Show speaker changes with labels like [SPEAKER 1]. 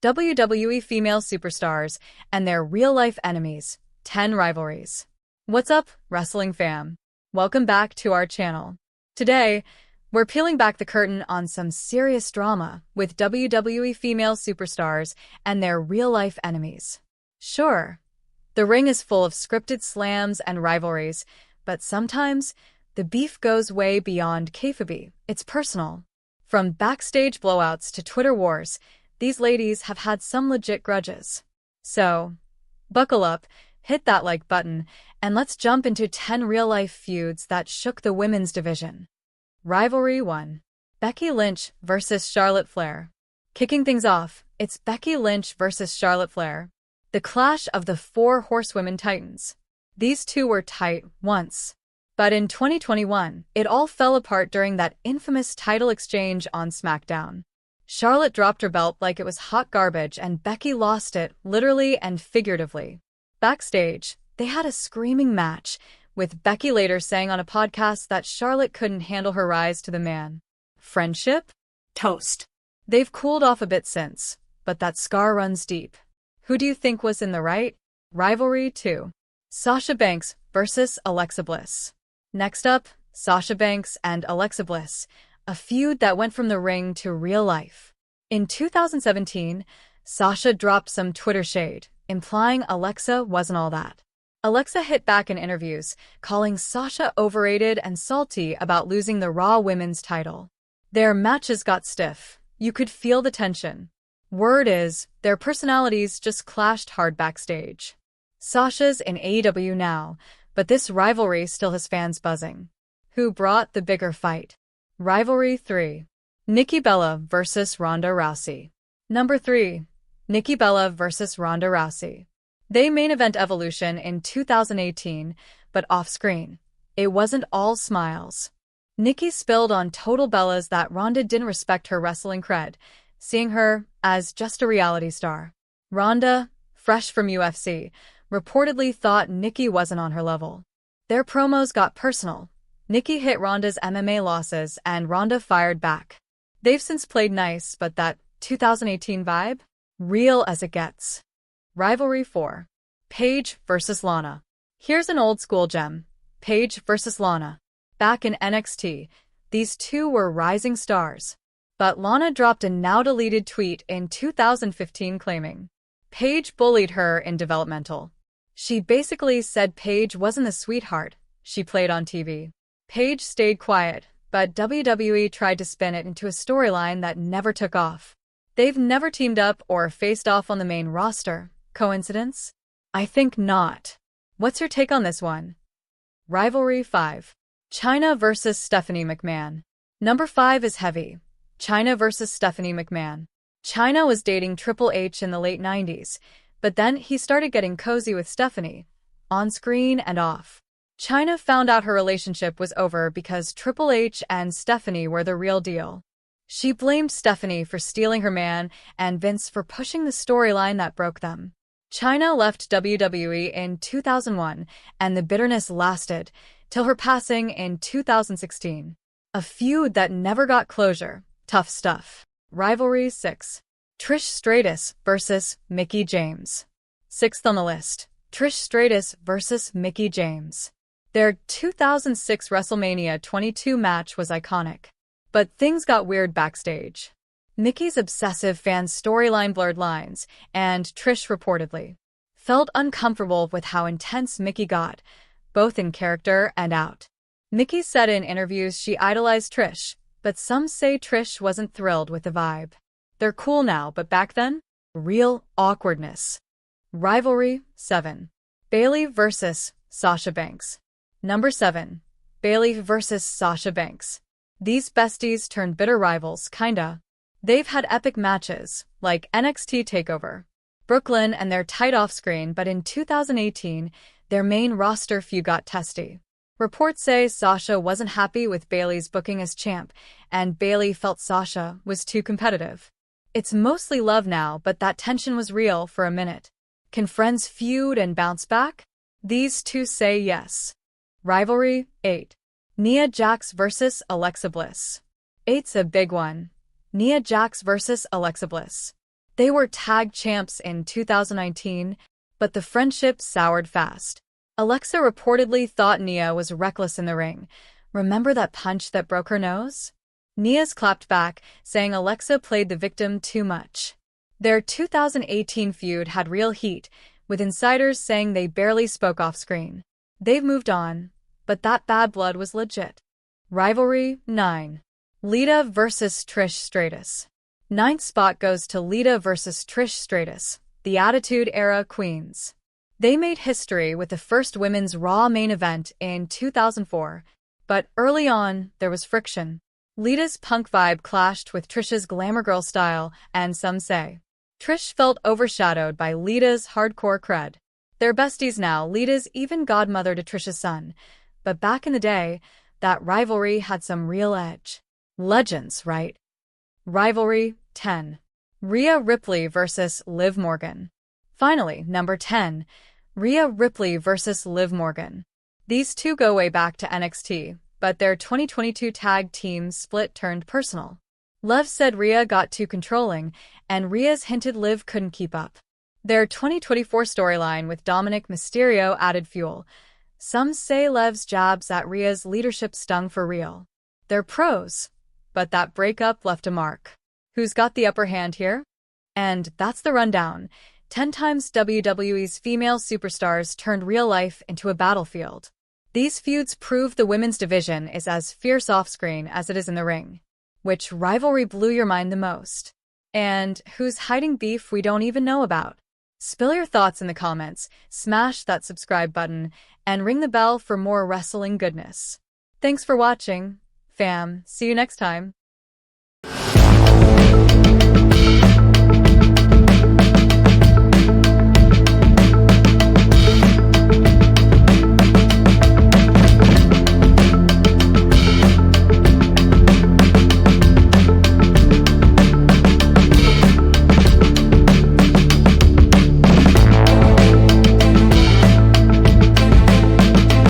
[SPEAKER 1] WWE Female Superstars and their real-life enemies, 10 rivalries. What's up, wrestling fam? Welcome back to our channel. Today, we're peeling back the curtain on some serious drama with WWE Female Superstars and their real-life enemies. Sure, the ring is full of scripted slams and rivalries, but sometimes the beef goes way beyond kayfabe. It's personal. From backstage blowouts to Twitter wars, these ladies have had some legit grudges. So, buckle up, hit that like button, and let's jump into 10 real-life feuds that shook the women's division. Rivalry 1. Becky Lynch versus Charlotte Flair. Kicking things off, it's Becky Lynch versus Charlotte Flair. The clash of the four horsewomen titans. These two were tight once. But in 2021, it all fell apart during that infamous title exchange on SmackDown. Charlotte dropped her belt like it was hot garbage and Becky lost it, literally and figuratively. Backstage, they had a screaming match, with Becky later saying on a podcast that Charlotte couldn't handle her rise to the man. Friendship? Toast. They've cooled off a bit since, but that scar runs deep. Who do you think was in the right? Rivalry 2. Sasha Banks versus Alexa Bliss. Next up, Sasha Banks and Alexa Bliss, a feud that went from the ring to real life. In 2017, Sasha dropped some Twitter shade, implying Alexa wasn't all that. Alexa hit back in interviews, calling Sasha overrated and salty about losing the Raw Women's title. Their matches got stiff. You could feel the tension. Word is, their personalities just clashed hard backstage. Sasha's in AEW now, but this rivalry still has fans buzzing. Who brought the bigger fight? Rivalry 3. Nikki Bella versus Ronda Rousey. Number 3. Nikki Bella versus Ronda Rousey. They main event Evolution in 2018, but off-screen. It wasn't all smiles. Nikki spilled on Total Bellas that Ronda didn't respect her wrestling cred, seeing her as just a reality star. Ronda, fresh from UFC, reportedly thought Nikki wasn't on her level. Their promos got personal. Nikki hit Ronda's MMA losses and Ronda fired back. They've since played nice, but that 2018 vibe? Real as it gets. Rivalry 4. Paige versus Lana. Here's an old school gem. Paige versus Lana. Back in NXT, these two were rising stars. But Lana dropped a now-deleted tweet in 2015 claiming Paige bullied her in developmental. She basically said Paige wasn't the sweetheart she played on TV. Paige stayed quiet, but WWE tried to spin it into a storyline that never took off. They've never teamed up or faced off on the main roster. Coincidence? I think not. What's your take on this one? Rivalry 5. Chyna versus Stephanie McMahon. Number 5 is heavy. Chyna versus Stephanie McMahon. Chyna was dating Triple H in the late 90s, but then he started getting cozy with Stephanie, on screen and off. Chyna found out her relationship was over because Triple H and Stephanie were the real deal. She blamed Stephanie for stealing her man and Vince for pushing the storyline that broke them. Chyna left WWE in 2001, and the bitterness lasted till her passing in 2016. A feud that never got closure. Tough stuff. Rivalry 6. Trish Stratus versus Mickie James. 6th on the list. Trish Stratus versus Mickie James. Their 2006 WrestleMania 22 match was iconic. But things got weird backstage. Mickie's obsessive fan storyline blurred lines, and Trish reportedly felt uncomfortable with how intense Mickie got, both in character and out. Mickie said in interviews she idolized Trish, but some say Trish wasn't thrilled with the vibe. They're cool now, but back then? Real awkwardness. Rivalry 7. Bayley versus Sasha Banks. Number 7. Bayley versus Sasha Banks. These besties turned bitter rivals, kinda. They've had epic matches, like NXT TakeOver Brooklyn and their tight off-screen, but in 2018, their main roster feud got testy. Reports say Sasha wasn't happy with Bayley's booking as champ, and Bayley felt Sasha was too competitive. It's mostly love now, but that tension was real for a minute. Can friends feud and bounce back? These two say yes. Rivalry 8. Nia Jax versus Alexa Bliss. 8's a big one. Nia Jax versus Alexa Bliss. They were tag champs in 2019, but the friendship soured fast. Alexa reportedly thought Nia was reckless in the ring. Remember that punch that broke her nose? Nia's clapped back, saying Alexa played the victim too much. Their 2018 feud had real heat, with insiders saying they barely spoke off-screen. They've moved on, but that bad blood was legit. Rivalry 9. Lita vs. Trish Stratus. Ninth spot goes to Lita vs. Trish Stratus, the Attitude Era Queens. They made history with the first women's Raw main event in 2004, but early on, there was friction. Lita's punk vibe clashed with Trish's glamour girl style, and some say Trish felt overshadowed by Lita's hardcore cred. They're besties now. Lita's even godmother to Trish's son, but back in the day, that rivalry had some real edge. Legends, right? Rivalry 10. Rhea Ripley vs. Liv Morgan. Finally, number 10. Rhea Ripley vs. Liv Morgan. These two go way back to NXT, but their 2022 tag team split turned personal. Liv said Rhea got too controlling, and Rhea's hinted Liv couldn't keep up. Their 2024 storyline with Dominik Mysterio added fuel. Some say Liv's jabs at Rhea's leadership stung for real. They're pros, but that breakup left a mark. Who's got the upper hand here? And that's the rundown. 10 times WWE's female superstars turned real life into a battlefield. These feuds prove the women's division is as fierce off-screen as it is in the ring. Which rivalry blew your mind the most? And who's hiding beef we don't even know about? Spill your thoughts in the comments, smash that subscribe button, and ring the bell for more wrestling goodness. Thanks for watching, fam. See you next time.